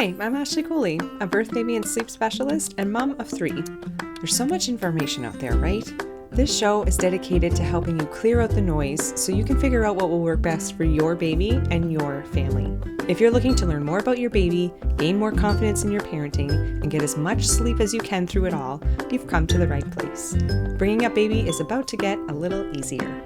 Hi, I'm Ashley Cooley, a birth, baby, and sleep specialist and mom of 3. There's so much information out there, right? This show is dedicated to helping you clear out the noise so you can figure out what will work best for your baby and your family. If you're looking to learn more about your baby, gain more confidence in your parenting, and get as much sleep as you can through it all, you've come to the right place. Bringing up baby is about to get a little easier.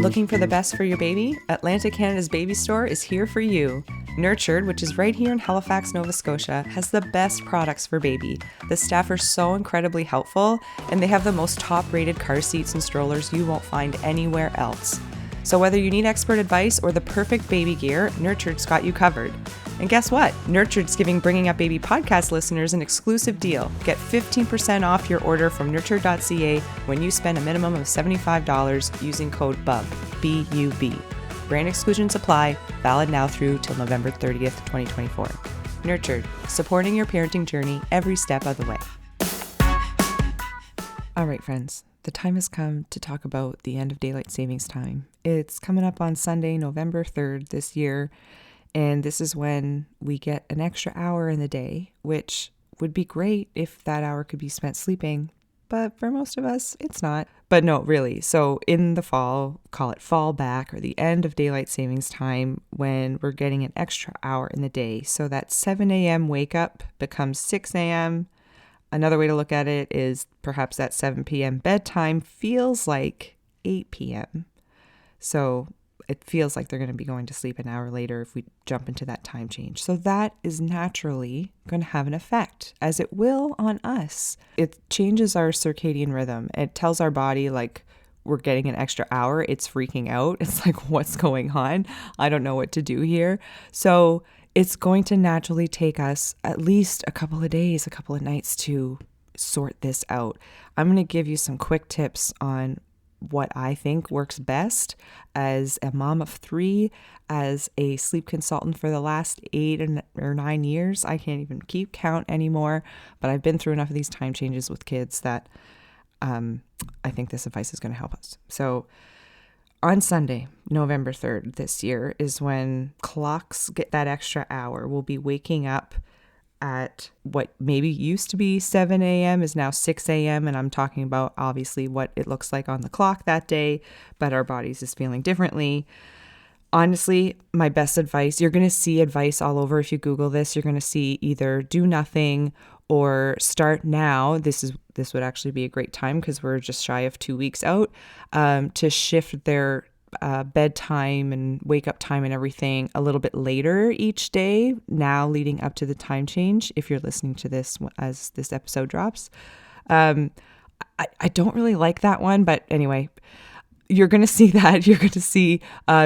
Looking for the best for your baby? Atlantic Canada's Baby Store is here for you. Nurtured, which is right here in Halifax, Nova Scotia, has the best products for baby. The staff are so incredibly helpful, and they have the most top-rated car seats and strollers you won't find anywhere else. So whether you need expert advice or the perfect baby gear, Nurtured's got you covered. And guess what? Nurtured's giving Bringing Up Baby podcast listeners an exclusive deal. Get 15% off your order from nurtured.ca when you spend a minimum of $75 using code BUB, B-U-B. Brand exclusions apply, valid now through till November 30th, 2024. Nurtured, supporting your parenting journey every step of the way. All right, friends, the time has come to talk about the end of daylight savings time. It's coming up on Sunday, November 3rd this year. And this is when we get an extra hour in the day, which would be great if that hour could be spent sleeping. But for most of us, it's not. But no, really. So in the fall, call it fall back or the end of daylight savings time when we're getting an extra hour in the day. So that 7 a.m. wake up becomes 6 a.m. Another way to look at it is perhaps that 7 p.m. bedtime feels like 8 p.m. So it feels like they're going to be going to sleep an hour later if we jump into that time change. So that is naturally going to have an effect, as it will on us. It changes our circadian rhythm. It tells our body like we're getting an extra hour. It's freaking out. It's like, what's going on? I don't know what to do here. So it's going to naturally take us at least a couple of days, a couple of nights to sort this out. I'm going to give you some quick tips on what I think works best as a mom of 3, as a sleep consultant for the last 8 or 9 years. I can't even keep count anymore, but I've been through enough of these time changes with kids that I think this advice is going to help us. So on Sunday, November 3rd this year is when clocks get that extra hour. We'll be waking up at what maybe used to be 7 a.m. is now 6 a.m. And I'm talking about obviously what it looks like on the clock that day, but our bodies is feeling differently. Honestly, my best advice, you're going to see advice all over. If you Google this, you're going to see either do nothing or start now. This would actually be a great time because we're just shy of 2 weeks out to shift their bedtime and wake up time and everything a little bit later each day, now leading up to the time change, if you're listening to this as this episode drops. I don't really like that one, but anyway, you're going to see that. You're going to see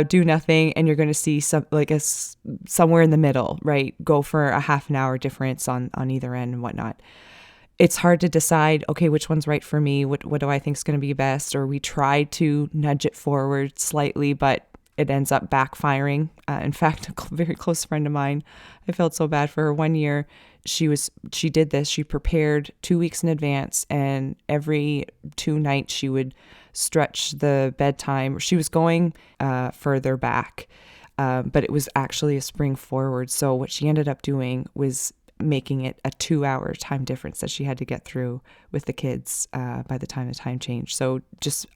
do nothing, and you're going to see somewhere in the middle, right? Go for a half an hour difference on either end and whatnot. It's hard to decide, okay, which one's right for me? What do I think is going to be best? Or we try to nudge it forward slightly, but it ends up backfiring. In fact, a very close friend of mine, I felt so bad for her. One year, she did this. She prepared 2 weeks in advance, and every 2 nights she would stretch the bedtime. She was going further back, but it was actually a spring forward. So what she ended up doing was making it a 2-hour time difference that she had to get through with the kids by the time the time changed. So just,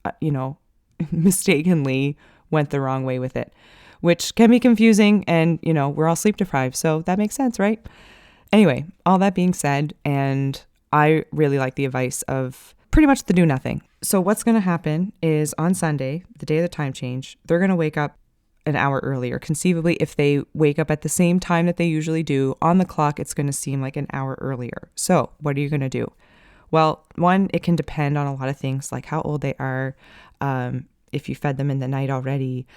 mistakenly went the wrong way with it, which can be confusing. And, we're all sleep deprived. So that makes sense, right? Anyway, all that being said, and I really like the advice of pretty much the do nothing. So what's going to happen is on Sunday, the day of the time change, they're going to wake up an hour earlier. Conceivably, if they wake up at the same time that they usually do on the clock, it's going to seem like an hour earlier. So what are you going to do? Well, one, it can depend on a lot of things like how old they are, if you fed them in the night already,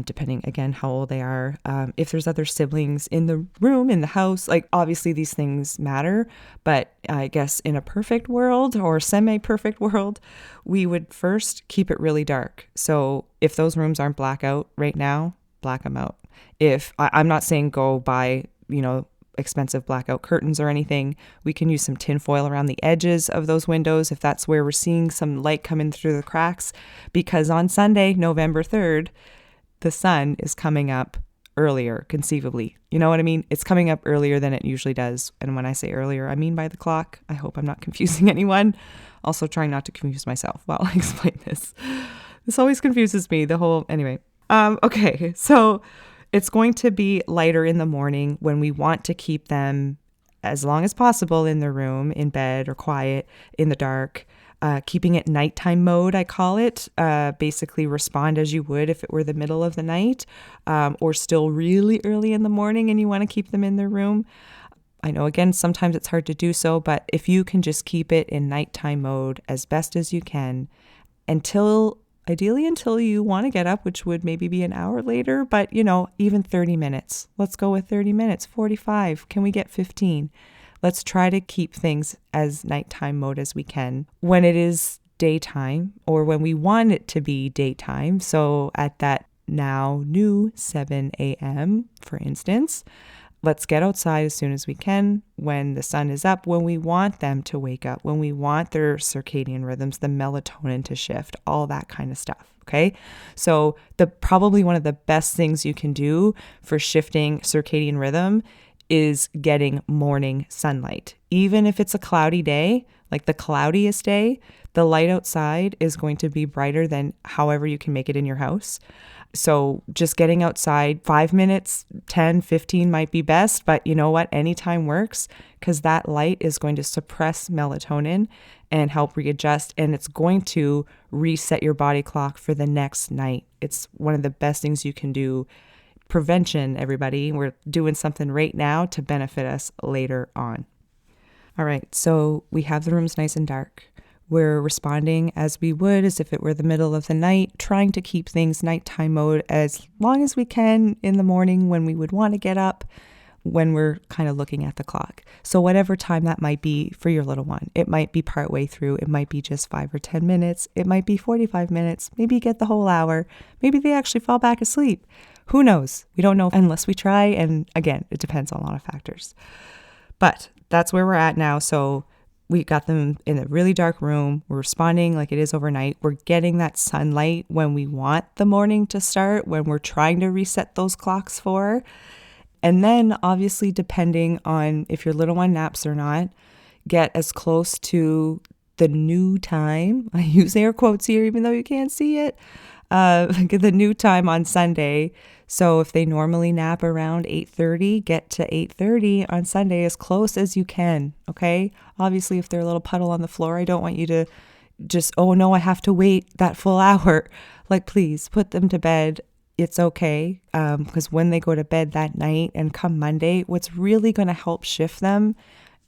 depending, again, how old they are, if there's other siblings in the room, in the house, like obviously these things matter, but I guess in a perfect world or semi-perfect world, we would first keep it really dark. So if those rooms aren't blackout right now, black them out. I'm not saying go buy, expensive blackout curtains or anything. We can use some tin foil around the edges of those windows if that's where we're seeing some light coming through the cracks, because on Sunday, November 3rd, the sun is coming up earlier, conceivably. You know what I mean? It's coming up earlier than it usually does. And when I say earlier, I mean by the clock. I hope I'm not confusing anyone. Also trying not to confuse myself while I explain this. This always confuses me, anyway. Okay, so it's going to be lighter in the morning when we want to keep them as long as possible in their room, in bed, or quiet, in the dark. Keeping it nighttime mode, I call it. Basically respond as you would if it were the middle of the night, or still really early in the morning and you want to keep them in their room. I know, again, sometimes it's hard to do so, but if you can just keep it in nighttime mode as best as you can ideally until you want to get up, which would maybe be an hour later, but even 30 minutes. Let's go with 30 minutes, 45. Can we get 15? Let's try to keep things as nighttime mode as we can. When it is daytime, or when we want it to be daytime, so at that now new 7 a.m., for instance, let's get outside as soon as we can when the sun is up, when we want them to wake up, when we want their circadian rhythms, the melatonin to shift, all that kind of stuff. Okay. So probably one of the best things you can do for shifting circadian rhythm is getting morning sunlight. Even if it's a cloudy day, like the cloudiest day, the light outside is going to be brighter than however you can make it in your house. So just getting outside 5 minutes, 10, 15 might be best, but you know what? Anytime works, because that light is going to suppress melatonin and help readjust, and it's going to reset your body clock for the next night. It's one of the best things you can do. Prevention, everybody. We're doing something right now to benefit us later on. All right, so we have the rooms nice and dark. We're responding as we would as if it were the middle of the night, trying to keep things nighttime mode as long as we can in the morning when we would want to get up, when we're kind of looking at the clock. So whatever time that might be for your little one, it might be partway through, it might be just 5 or 10 minutes, it might be 45 minutes, maybe you get the whole hour, maybe they actually fall back asleep. Who knows? We don't know unless we try. And again, it depends on a lot of factors. But that's where we're at now. So we got them in a really dark room. We're responding like it is overnight. We're getting that sunlight when we want the morning to start, when we're trying to reset those clocks for. And then obviously, depending on if your little one naps or not, get as close to the new time. I use air quotes here, even though you can't see it. The new time on Sunday. So if they normally nap around 8:30, get to 8:30 on Sunday as close as you can. Okay. Obviously, if they're a little puddle on the floor, I don't want you to just, oh no, I have to wait that full hour. Like, please put them to bed. It's okay. Because when they go to bed that night and come Monday, what's really going to help shift them,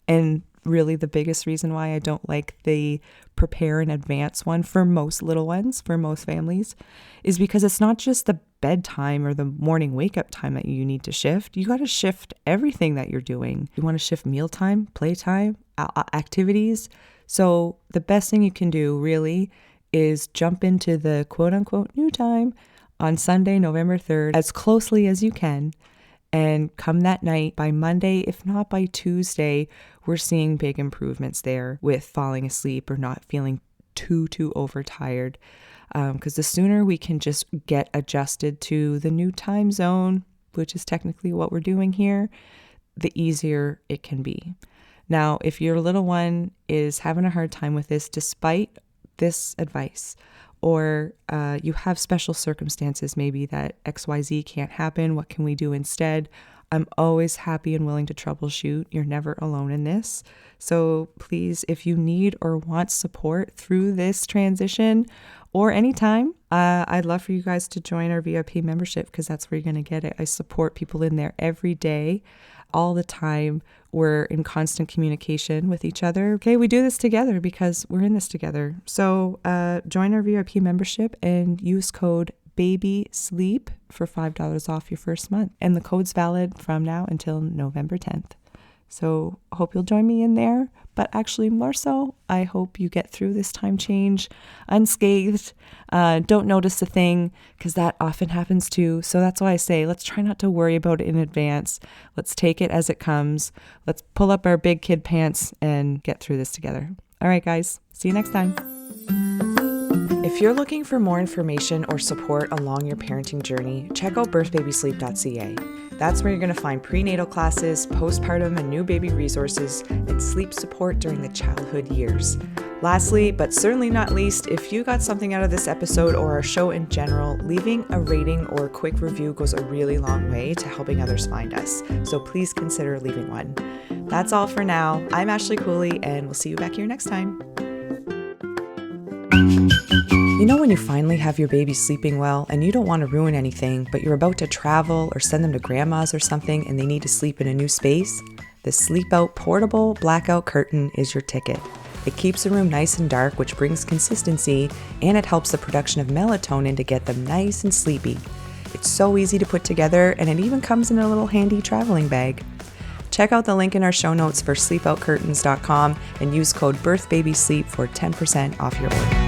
and really the biggest reason why I don't like the prepare in advance one for most little ones, for most families, is because it's not just the bedtime or the morning wake up time that you need to shift. You got to shift everything that you're doing. You want to shift mealtime, playtime, activities. So the best thing you can do really is jump into the quote unquote new time on Sunday, November 3rd, as closely as you can. And come that night, by Monday, if not by Tuesday, we're seeing big improvements there with falling asleep or not feeling too overtired. Because the sooner we can just get adjusted to the new time zone, which is technically what we're doing here, the easier it can be. Now, if your little one is having a hard time with this, despite this advice, or you have special circumstances, maybe that XYZ can't happen, what can we do instead? I'm always happy and willing to troubleshoot. You're never alone in this. So please, if you need or want support through this transition or anytime, I'd love for you guys to join our VIP membership, because that's where you're going to get it. I support people in there every day, all the time. We're in constant communication with each other. Okay, we do this together because we're in this together. So join our VIP membership and use code BABYSLEEP for $5 off your first month. And the code's valid from now until November 10th. So hope you'll join me in there. But actually more so, I hope you get through this time change unscathed. Don't notice a thing, because that often happens too. So that's why I say, let's try not to worry about it in advance. Let's take it as it comes. Let's pull up our big kid pants and get through this together. All right, guys. See you next time. If you're looking for more information or support along your parenting journey, check out birthbabysleep.ca. That's where you're going to find prenatal classes, postpartum and new baby resources, and sleep support during the childhood years. Lastly, but certainly not least, if you got something out of this episode or our show in general, leaving a rating or a quick review goes a really long way to helping others find us. So please consider leaving one. That's all for now. I'm Ashley Cooley, and we'll see you back here next time. You know when you finally have your baby sleeping well and you don't want to ruin anything, but you're about to travel or send them to grandma's or something and they need to sleep in a new space? The Sleep Out portable blackout curtain is your ticket. It keeps the room nice and dark, which brings consistency, and it helps the production of melatonin to get them nice and sleepy. It's so easy to put together, and it even comes in a little handy traveling bag. Check out the link in our show notes for sleepoutkcurtains.com and use code BIRTHBABYSLEEP for 10% off your order.